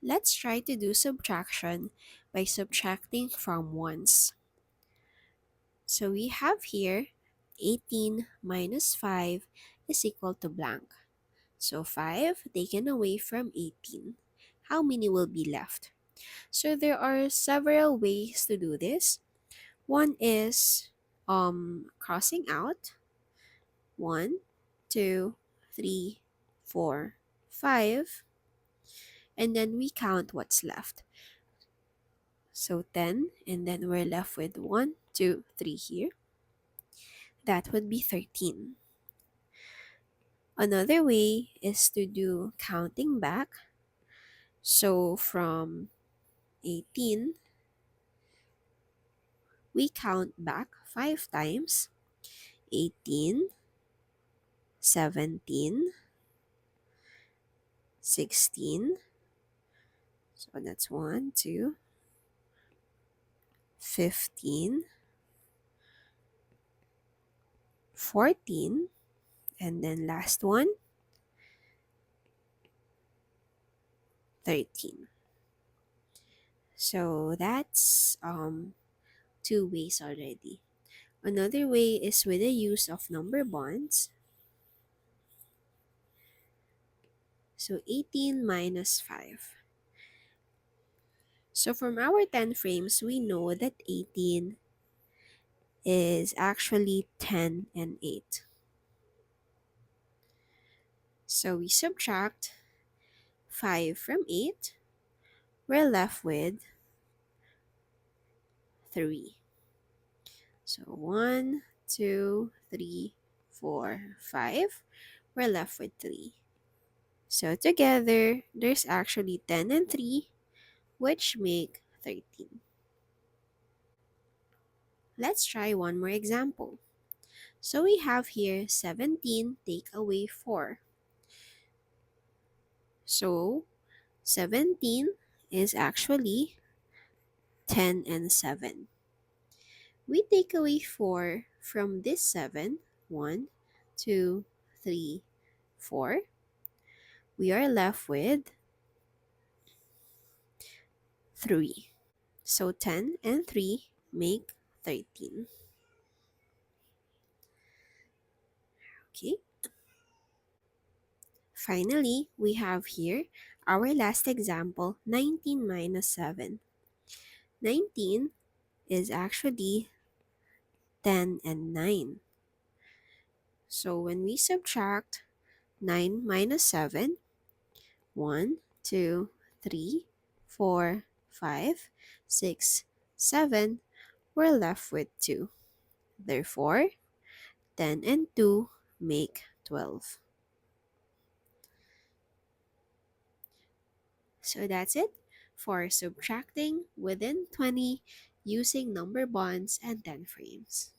Let's try to do subtraction by subtracting from ones. So we have here 18 minus 5 is equal to blank. So 5 taken away from 18. How many will be left? So there are several ways to do this. One is crossing out 1, 2, 3, 4, 5, and then we count what's left. So 10, and then we're left with 1, 2, 3 here. That would be 13. Another way is to do counting back. So from 18, we count back 5 times. 18, 17, 16. So that's 1, 2, 15, 14, and then last one, 13. So that's 2 ways already. Another way is with the use of number bonds. So 18 minus 5. So from our 10 frames, we know that 18 is actually 10 and 8. So we subtract 5 from 8. We're left with 3. So 1, 2, 3, 4, 5. We're left with 3. So together, there's actually 10 and 3, which make 13. Let's try one more example. So we have here 17 take away 4. So 17 is actually 10 and 7. We take away 4 from this 7. 1, 2, 3, 4. We are left with 3. So 10 and 3 make 13. Okay. Finally, we have here our last example, 19 minus 7. 19 is actually 10 and 9. So when we subtract 9 minus 7, 1, 2, 3, 4, 5, 6, 7, we're left with 2. Therefore, 10 and 2 make 12. So that's it for subtracting within 20 using number bonds and 10 frames.